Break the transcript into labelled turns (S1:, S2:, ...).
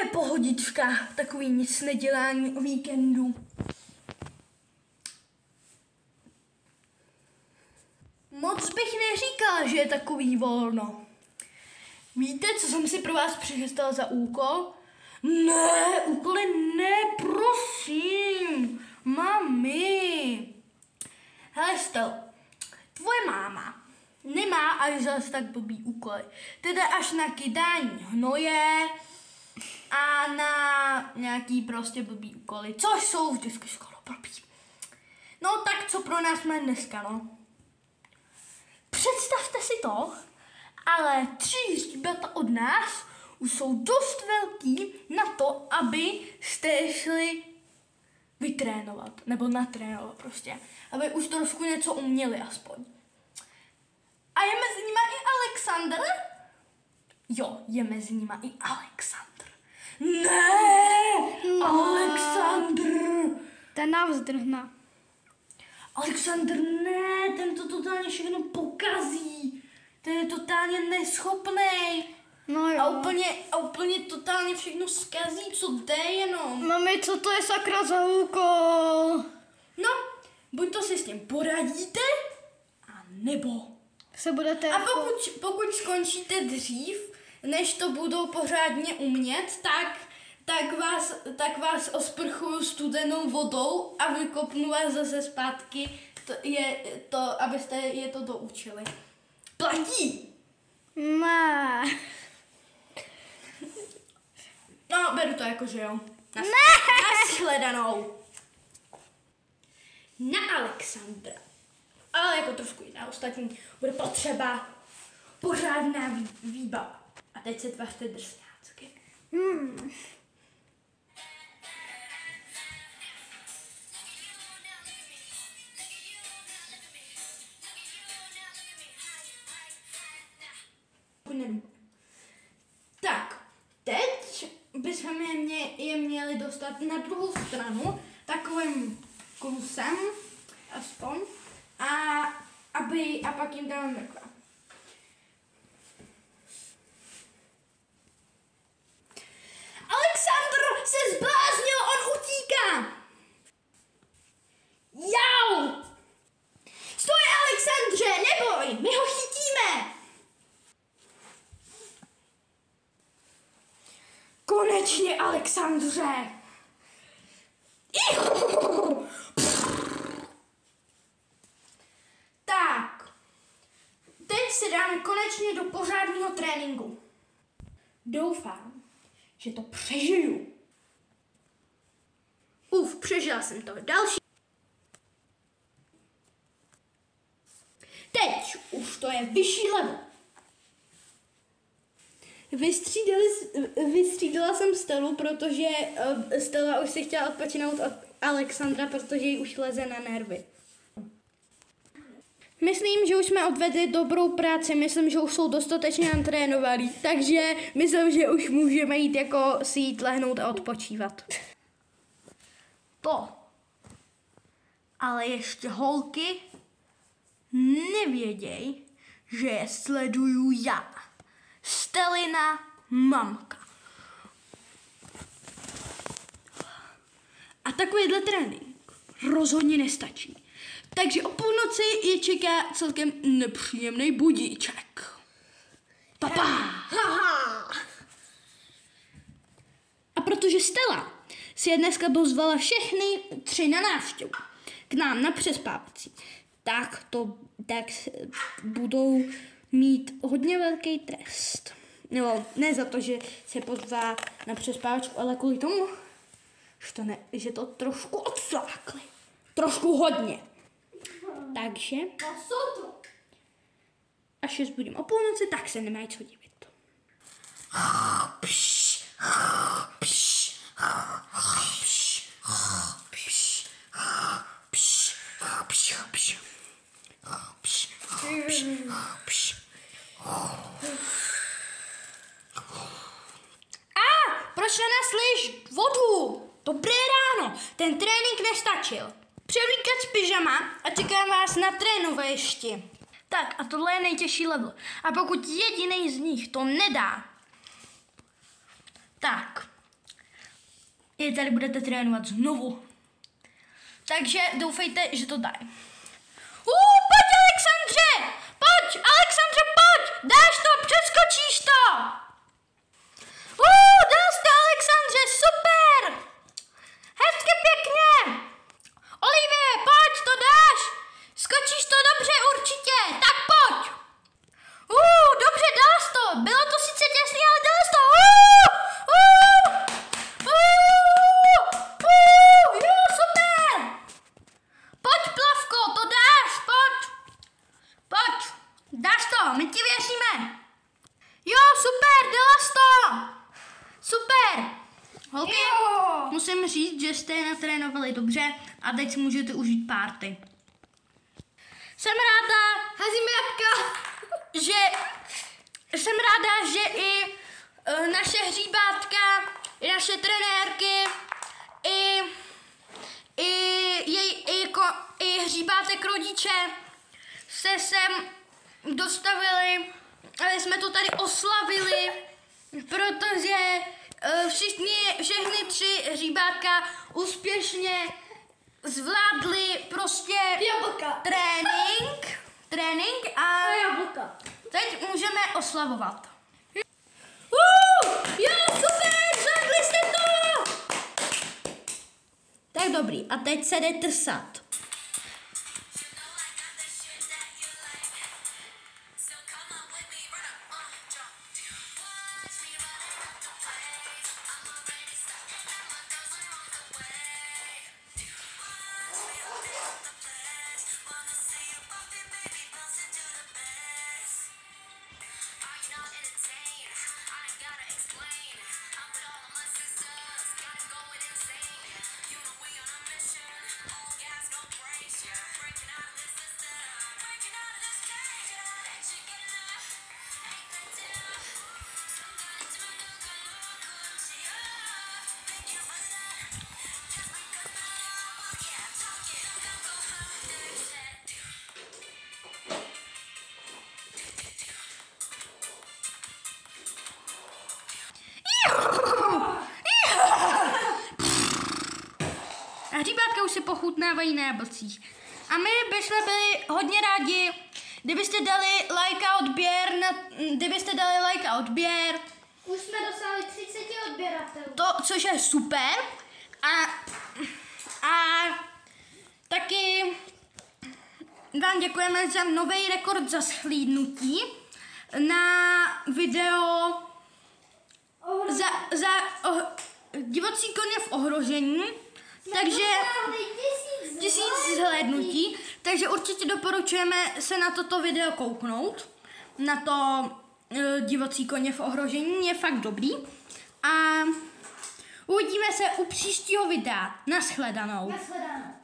S1: je pohodička, takový nic nedělání o víkendu. Moc bych neříkala, že je takový volno. Víte, co jsem si pro vás přichystal za úkol? Ne, úkoly ne, prosím. Mami. Hele, Stel, tvoje máma nemá až zase tak blbý úkoly. Teda až na kydání hnoje a na nějaký prostě blbý úkoly, což jsou vždycky skoro blbý. No tak co pro nás máme dneska, no? Představte si to, ale 3 hříbata od nás už jsou dost velký na to, aby jste šli vytrénovat, nebo natrénovat prostě, aby už trošku něco uměli aspoň. A je mezi nima i Alexandr? Jo, je mezi nima i Alexandr. Ne, no. Alexandr.
S2: Ten nás zdrhne.
S1: Alexandr, ne, ten to totálně všechno pokazí. Ten je totálně neschopnej.
S2: No jo.
S1: A úplně totálně všechno zkazí, co jde jenom.
S2: Mami, co to je sakra za úkol?
S1: No, buď to si s tím poradíte, a nebo
S2: Se budete...
S1: A pokud skončíte dřív, než to budou pořádně umět, tak vás osprchuju studenou vodou a vykopnu vás zase zpátky, abyste je to doučili. Platí!
S2: Ne.
S1: No, beru to jako, že jo. Nashledanou. Na Alexandra. Ale jako trošku jiná. Ostatní bude potřeba pořádná výbava. A teď se tvařte drsňácky. Tak, teď bychom je měli dostat na druhou stranu takovým kusem, aspoň, a pak jim dáme mrkva. Alexandr se zbláznil, on utíká! Jau! Stoj, Alexandře, neboj, my ho chytíme! Konečně, Alexandře! Tak, teď se dáme konečně do pořádného tréninku. Doufám, že to přežiju. Přežila jsem to. Další. Teď už to je vyšší level. Vystřídala jsem Stelu, protože Stella už si chtěla odpočinout od Alexandra, protože jí už leze na nervy. Myslím, že už jsme odvedli dobrou práci, myslím, že už jsou dostatečně natrénovaní, takže myslím, že už můžeme jít jako si jít lehnout a odpočívat. To. Ale ještě holky nevěděj, že je sleduju já. Stelina mamka. A takovýhle trénink rozhodně nestačí. Takže o půlnoci je čeká celkem nepříjemný budíček. Papa! A protože Stella si je dneska pozvala všechny 3 na návštěvu k nám na přespávací, tak budou mít hodně velký trest. Nebo ne za to, že se pozvá na přespávačku, ale kvůli tomu, že to trošku odflákli. Trošku hodně. Takže, až se zbudím o půlnoci, tak se nemají co divit. Proč nenesliš vodu? Dobré ráno, ten trénink nestačil. Převlíkat z pyžama a čekám vás na trénovišti. Tak a tohle je nejtěžší level. A pokud jediný z nich to nedá, tak je tady budete trénovat znovu. Takže doufejte, že to dají. Pojď Alexandře! Pojď, Alexandře, pojď! Dáš to, přeskočíš to! Dal jsi to, Alexandře, super! Hezky pěkně! Olivie, pojď, to dáš! Skočíš to dobře určitě, tak pojď! Dobře, dal jsi to! Bylo to sice těsný, ale dal jsi to! Jo, super! Pojď, Plavko, to dáš, pojď! Pojď, dáš to, my ti věříme! Jo, super, dala jsi to! Super! Holky, musím říct, že jste je natrénovali dobře a teď si můžete užít party. Jsem ráda,
S2: Házíme jabka.
S1: jsem ráda, že i naše hříbátka, i naše trenérky, i hříbátek rodiče se sem dostavili, aby jsme to tady oslavili, protože všechny 3 hříbátka úspěšně zvládli prostě
S2: Jablka.
S1: trénink a
S2: Jablka.
S1: teď můžeme oslavovat. Jo, super, zvládli jste to! Tak dobrý, a teď se jde trsat. A hříbátka už se pochutnávají na jablcích. A my bychom byli hodně rádi, kdybyste dali like a odběr.
S2: Už jsme dosáhli 30 odběratelů.
S1: Což je super. A taky vám děkujeme za nový rekord za shlídnutí na video za divocí koně v ohrožení. Takže 1000 zhlédnutí, takže určitě doporučujeme se na toto video kouknout, na to divocí koně v ohrožení, je fakt dobrý a uvidíme se u příštího videa. Nashledanou.
S2: Nashledanou.